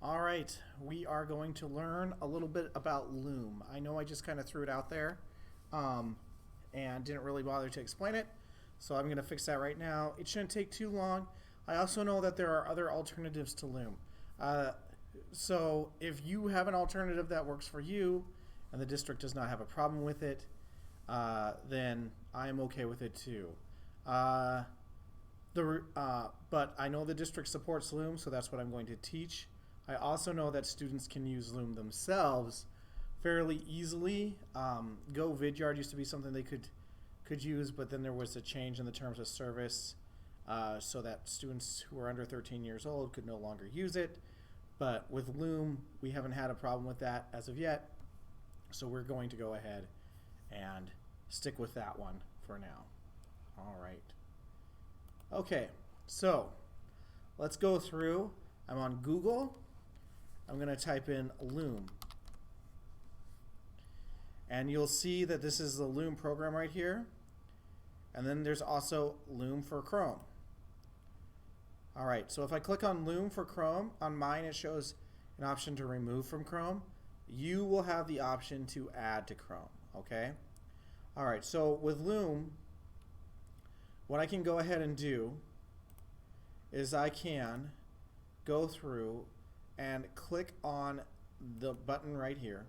All right, we are going to learn a little bit about Loom. I know I just kind of threw it out there um, and didn't really bother to explain it, so I'm going to fix that right now. It shouldn't take too long. I also know that there are other alternatives to Loom. Uh, so if you have an alternative that works for you and the district does not have a problem with it, then I am okay with it too. Uh, but I know the district supports Loom, so that's what I'm going to teach. I also know that students can use Loom themselves fairly easily. Go Vidyard used to be something they could use, but then there was a change in the terms of service so that students who are under 13 years old could no longer use it. But with Loom, we haven't had a problem with that as of yet, so we're going to go ahead and stick with that one for now. All right. Okay, so let's go through. I'm on Google. I'm going to type in Loom. And you'll see that this is the Loom program right here. And then there's also Loom for Chrome. All right, so if I click on Loom for Chrome, on mine it shows an option to remove from Chrome. You will have the option to add to Chrome, okay? All right, so with Loom, what I can go ahead and do is I can go through and click on the button right here.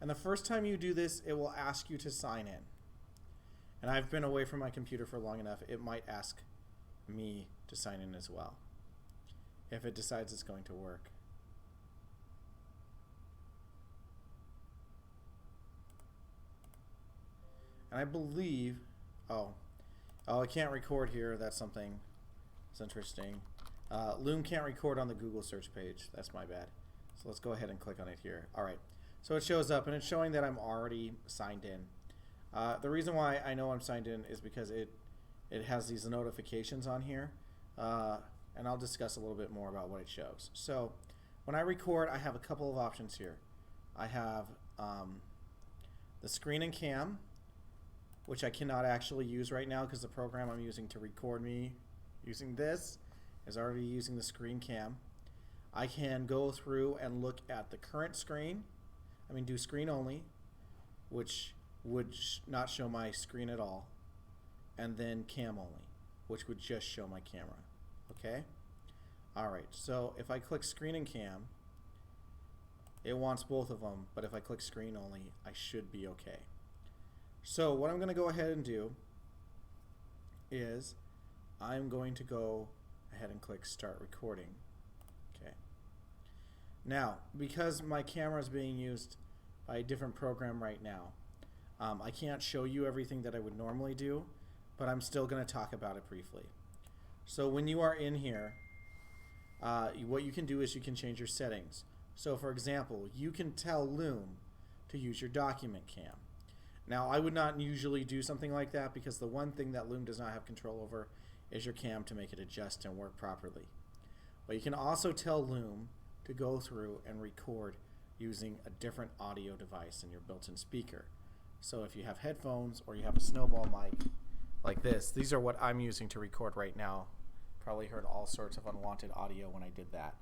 And the first time you do this, it will ask you to sign in. And I've been away from my computer for long enough, it might ask me to sign in as well, if it decides it's going to work. And I believe, oh, it can't record here. That's something that's interesting. Loom can't record on the Google search page. That's my bad. So let's go ahead and click on it here. All right. So it shows up, and it's showing that I'm already signed in. The reason why I know I'm signed in is because it has these notifications on here, and I'll discuss a little bit more about what it shows. So when I record, I have a couple of options here. I have the screen and cam, which I cannot actually use right now because the program I'm using to record me using this is already using the screen cam. I can go through and look at the current screen. Do screen only, which would not show my screen at all, and then cam only, which would just show my camera. Okay? Alright, so if I click screen and cam, it wants both of them, but if I click screen only, I should be okay. So what I'm going to go ahead and do is I'm going to go ahead and click start recording. Okay. Now, because my camera is being used by a different program right now, I can't show you everything that I would normally do, but I'm still going to talk about it briefly. So when you are in here, what you can do is you can change your settings. So for example, you can tell Loom to use your document cam. Now, I would not usually do something like that because the one thing that Loom does not have control over is your cam to make it adjust and work properly. But you can also tell Loom to go through and record using a different audio device in your built-in speaker. So if you have headphones or you have a snowball mic like this, these are what I'm using to record right now. Probably heard all sorts of unwanted audio when I did that.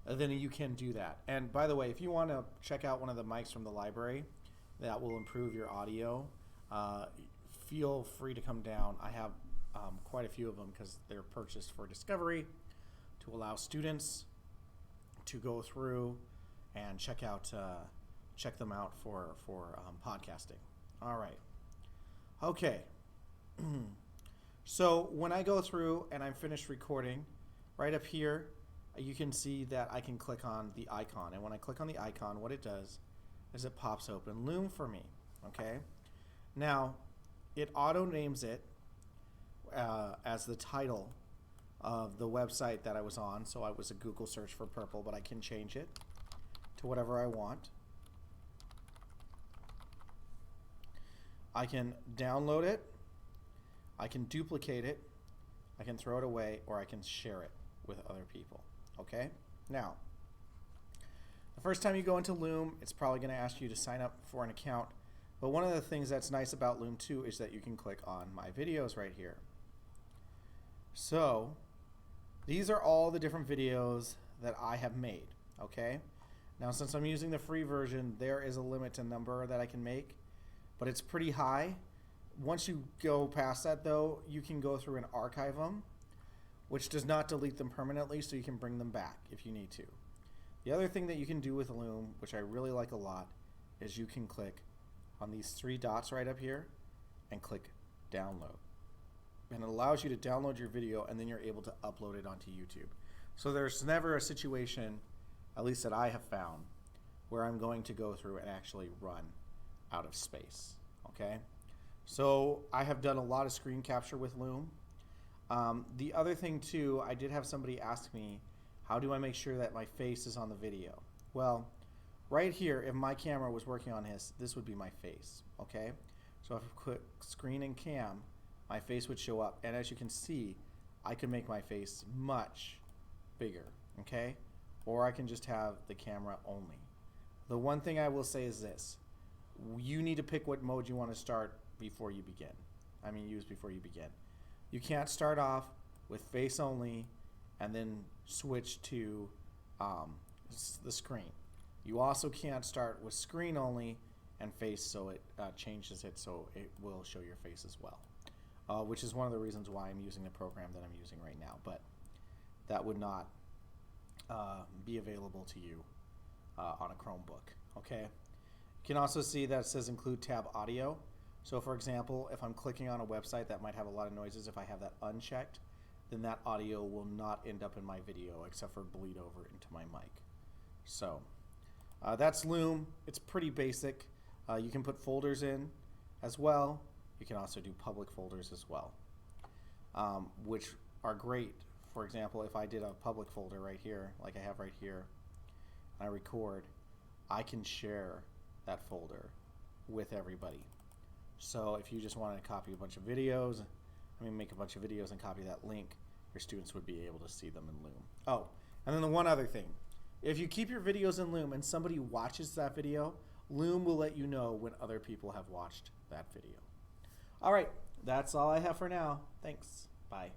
Then you can do that. And by the way, if you want to check out one of the mics from the library that will improve your audio, feel free to come down. I have quite a few of them because they're purchased for discovery to allow students to go through and check them out for podcasting. All right. Okay. So when I go through and I'm finished recording, right up here, you can see that I can click on the icon. And when I click on the icon, what it does is it pops open Loom for me. Okay. Now, it auto names it as the title of the website that I was on. So I was a Google search for purple, but I can change it to whatever I want. I can download it, I can duplicate it, I can throw it away, or I can share it with other people. Okay? Now, the first time you go into Loom, it's probably going to ask you to sign up for an account. But one of the things that's nice about Loom too is that you can click on My Videos right here. So these are all the different videos that I have made, okay? Now, since I'm using the free version, there is a limit to number that I can make, but it's pretty high. Once you go past that, though, you can go through and archive them, which does not delete them permanently, so you can bring them back if you need to. The other thing that you can do with Loom, which I really like a lot, is you can click on these 3 dots right up here and click download. And it allows you to download your video, and then you're able to upload it onto YouTube. So there's never a situation, at least that I have found, where I'm going to go through and actually run out of space, okay? So I have done a lot of screen capture with Loom. The other thing too, I did have somebody ask me, how do I make sure that my face is on the video? Well, right here, if my camera was working on this would be my face, okay? So if I click screen and cam, my face would show up, and as you can see, I can make my face much bigger, okay? Or I can just have the camera only. The one thing I will say is this: you need to pick what mode you want to start before you begin. Use before you begin. You can't start off with face only and then switch to the screen. You also can't start with screen only and face, so it changes it so it will show your face as well. Which is one of the reasons why I'm using the program that I'm using right now, but that would not be available to you on a Chromebook, okay? You can also see that it says include tab audio. So for example, if I'm clicking on a website that might have a lot of noises, if I have that unchecked, then that audio will not end up in my video except for bleed over into my mic. So that's Loom. It's pretty basic. You can put folders in as well. You can also do public folders as well, which are great. For example, if I did a public folder right here, like I have right here, and I record, I can share that folder with everybody. So if you just wanted to copy a bunch of videos, make a bunch of videos and copy that link, your students would be able to see them in Loom. Oh, and then the one other thing. If you keep your videos in Loom and somebody watches that video, Loom will let you know when other people have watched that video. All right, that's all I have for now. Thanks. Bye.